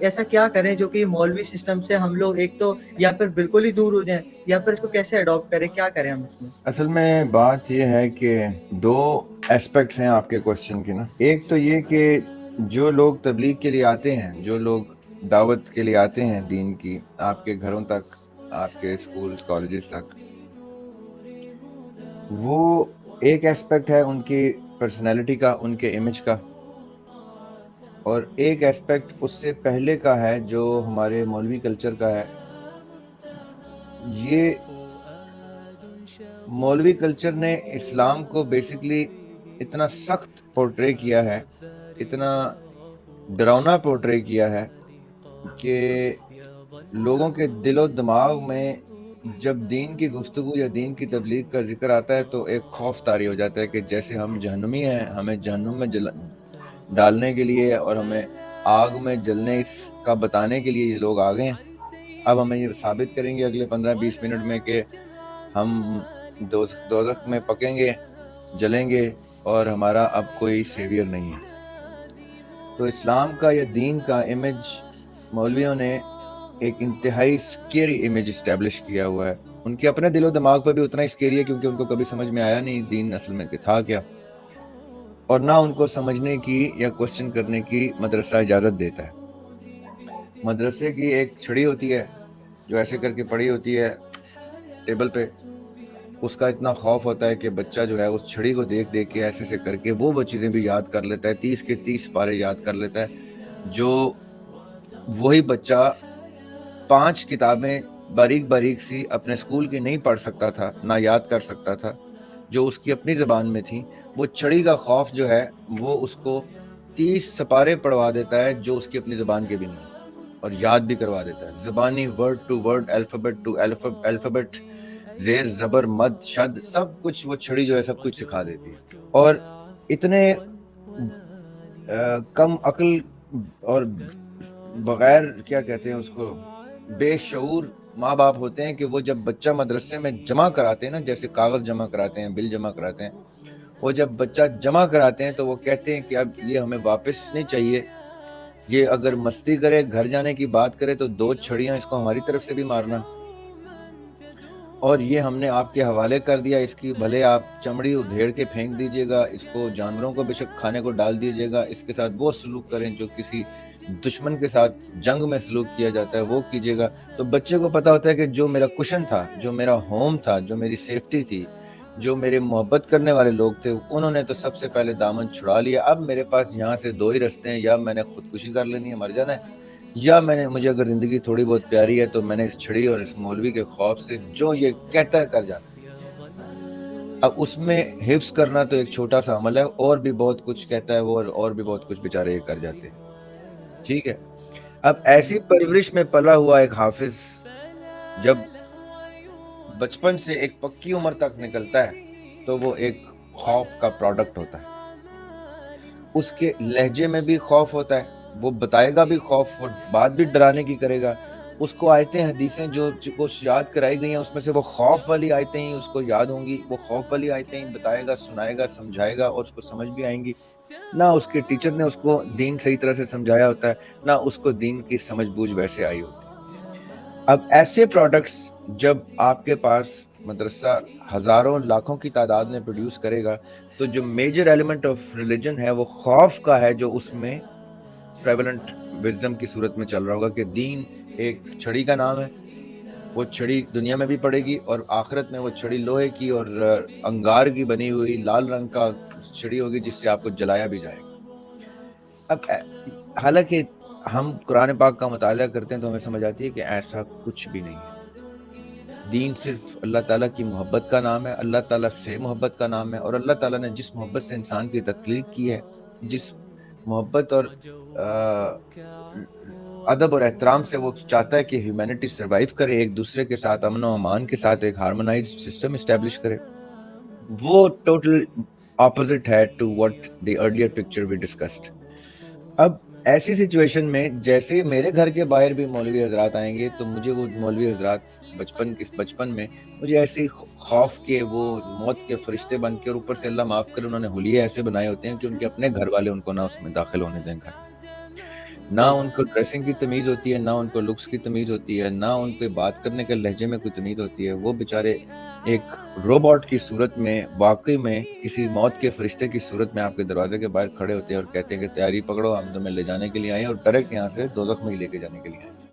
ایسا کیا کریں جو کہ مولوی سسٹم سے ہم لوگ ایک تو یا پھر بالکل ہی دور ہو جائیں یا پھر اس کو کیسے اڈاپٹ کریں, کیا کریں ہم اس میں؟ اصل میں بات یہ ہے کہ دو ایسپیکٹس ہیں آپ کے کوشچن کی نا. ایک تو یہ کہ جو لوگ تبلیغ کے لیے آتے ہیں, جو لوگ دعوت کے لیے آتے ہیں دین کی, آپ کے گھروں تک, آپ کے اسکولز کالجز تک, وہ ایک ایسپیکٹ ہے ان کی پرسنالٹی کا, ان کے امیج کا. اور ایک ایسپیکٹ اس سے پہلے کا ہے جو ہمارے مولوی کلچر کا ہے. یہ مولوی کلچر نے اسلام کو بیسکلی اتنا سخت پورٹرے کیا ہے, اتنا ڈراؤنا پورٹرے کیا ہے کہ لوگوں کے دل و دماغ میں جب دین کی گفتگو یا دین کی تبلیغ کا ذکر آتا ہے تو ایک خوف طاری ہو جاتا ہے کہ جیسے ہم جہنمی ہیں, ہمیں جہنم میں ڈالنے کے لیے اور ہمیں آگ میں جلنے کا بتانے کے لیے یہ لوگ آ گئے ہیں. اب ہمیں یہ ثابت کریں گے اگلے 15-20 منٹ میں کہ ہم دوزخ میں پکیں گے, جلیں گے, اور ہمارا اب کوئی سیویئر نہیں ہے. تو اسلام کا یا دین کا امیج مولویوں نے ایک انتہائی اسکیری امیج اسٹیبلش کیا ہوا ہے. ان کے اپنے دل و دماغ پہ بھی اتنا اسکیری ہے کیونکہ ان کو کبھی سمجھ میں آیا نہیں دین اصل میں تھا کیا, اور نہ ان کو سمجھنے کی یا کوشچن کرنے کی مدرسہ اجازت دیتا ہے. مدرسے کی ایک چھڑی ہوتی ہے جو ایسے کر کے پڑی ہوتی ہے ٹیبل پہ, اس کا اتنا خوف ہوتا ہے کہ بچہ جو ہے اس چھڑی کو دیکھ دیکھ کے ایسے سے کر کے وہ چیزیں بھی یاد کر لیتا ہے, 30 کے 30 پارے یاد کر لیتا ہے, جو وہی بچہ 5 کتابیں باریک باریک سی اپنے اسکول کی نہیں پڑھ سکتا تھا, نہ یاد کر سکتا تھا, جو اس کی اپنی زبان میں تھی. وہ چھڑی کا خوف جو ہے وہ اس کو 30 سپارے پڑھوا دیتا ہے جو اس کی اپنی زبان کے بھی نہیں, اور یاد بھی کروا دیتا ہے زبانی, word to word, alphabet to alphabet, زیر زبر مد شد, سب کچھ وہ چھڑی جو ہے سب کچھ سکھا دیتی ہے. اور اتنے کم عقل اور بغیر کیا کہتے ہیں اس کو بے شعور ماں باپ ہوتے ہیں کہ وہ جب بچہ مدرسے میں جمع کراتے ہیں نا, جیسے کاغذ جمع کراتے ہیں, بل جمع کراتے ہیں, وہ جب بچہ جمع کراتے ہیں تو وہ کہتے ہیں کہ اب یہ ہمیں واپس نہیں چاہیے, یہ اگر مستی کرے, گھر جانے کی بات کرے تو 2 چھڑیاں اس کو ہماری طرف سے بھی مارنا, اور یہ ہم نے آپ کے حوالے کر دیا, اس کی بھلے آپ چمڑی ادھیڑ کے پھینک دیجیے گا, اس کو جانوروں کو بے شک کھانے کو ڈال دیجیے گا, اس کے ساتھ وہ سلوک کریں جو کسی دشمن کے ساتھ جنگ میں سلوک کیا جاتا ہے وہ کیجیے گا. تو بچے کو پتا ہوتا ہے کہ جو میرا کشن تھا, جو میرا ہوم تھا, جو میری سیفٹی تھی, جو میرے محبت کرنے والے لوگ تھے, انہوں نے تو سب سے پہلے دامن چھڑا لیا. اب میرے پاس یہاں سے 2 ہی رستے ہیں, یا میں نے خودکشی کر لینی ہے, مر جانا ہے, یا مجھے اگر زندگی تھوڑی بہت پیاری ہے تو میں نے اس چھڑی اور اس مولوی کے خوف سے جو یہ کہتا ہے کر جانا ہے. اب اس میں حفظ کرنا تو ایک چھوٹا سا عمل ہے, اور بھی بہت کچھ کہتا ہے وہ, اور بھی بہت کچھ بیچارے یہ کر جاتے ہیں. ٹھیک ہے, اب ایسی پرورش میں پلا ہوا ایک حافظ جب بچپن سے ایک پکی عمر تک نکلتا ہے تو وہ ایک خوف کا پروڈکٹ ہوتا ہے. اس کے لہجے میں بھی خوف ہوتا ہے, وہ بتائے گا بھی خوف, اور بات بھی ڈرانے کی کرے گا. اس کو آیتیں حدیثیں جو یاد کرائی گئی ہیں اس میں سے وہ خوف والی آیتیں ہی اس کو یاد ہوں گی, وہ خوف والی آیتیں ہی بتائے گا, سنائے گا, سمجھائے گا, اور اس کو سمجھ بھی آئیں گی. نہ اس کے ٹیچر نے اس کو دین صحیح طرح سے سمجھایا ہوتا ہے, نہ اس کو دین کی سمجھ بوجھ ویسے آئی ہوتی ہے. اب ایسے پروڈکٹس جب آپ کے پاس مدرسہ ہزاروں لاکھوں کی تعداد میں پروڈیوس کرے گا تو جو میجر ایلیمنٹ آف ریلیجن ہے وہ خوف کا ہے, جو اس میں پریولنٹ وزڈم کی صورت میں چل رہا ہوگا کہ دین ایک چھڑی کا نام ہے, وہ چھڑی دنیا میں بھی پڑے گی, اور آخرت میں وہ چھڑی لوہے کی اور انگار کی بنی ہوئی لال رنگ کا چھڑی ہوگی جس سے آپ کو جلایا بھی جائے گا. اب حالانکہ ہم قرآن پاک کا مطالعہ کرتے ہیں تو ہمیں سمجھ آتی ہے کہ ایسا کچھ بھی نہیں ہے. دین صرف اللہ تعالیٰ کی محبت کا نام ہے, اللہ تعالیٰ سے محبت کا نام ہے, اور اللہ تعالیٰ نے جس محبت سے انسان کی تخلیق کی ہے, جس محبت اور ادب اور احترام سے وہ چاہتا ہے کہ ہیومینٹی سروائیو کرے, ایک دوسرے کے ساتھ امن و امان کے ساتھ ایک ہارمونائزڈ سسٹم اسٹیبلش کرے, وہ ٹوٹل اپوزٹ ہے to what the earlier picture we discussed. اب ایسی سچویشن میں جیسے میرے گھر کے باہر بھی مولوی حضرات آئیں گے تو مجھے وہ مولوی حضرات بچپن میں مجھے ایسے خوف کے وہ موت کے فرشتے بن کے, اور اوپر سے اللہ معاف کرے انہوں نے حلیے ایسے بنائے ہوتے ہیں کہ ان کے اپنے گھر والے ان کو نہ اس میں داخل ہونے دیں گھر. نہ صحیح ان کو ڈریسنگ کی تمیز ہوتی ہے، نہ ان کو لکس کی تمیز ہوتی ہے، نہ ان کے بات کرنے کے لہجے میں کوئی تمیز ہوتی ہے. وہ بیچارے ایک روبوٹ کی صورت میں واقعی میں کسی موت کے فرشتے کی صورت میں آپ کے دروازے کے باہر کھڑے ہوتے ہیں اور کہتے ہیں کہ تیاری پکڑو، ہم تمہیں لے جانے کے لیے آئے ہیں اور ڈائریکٹ یہاں سے دوزخ میں ہی لے کے جانے کے لیے آئے ہیں.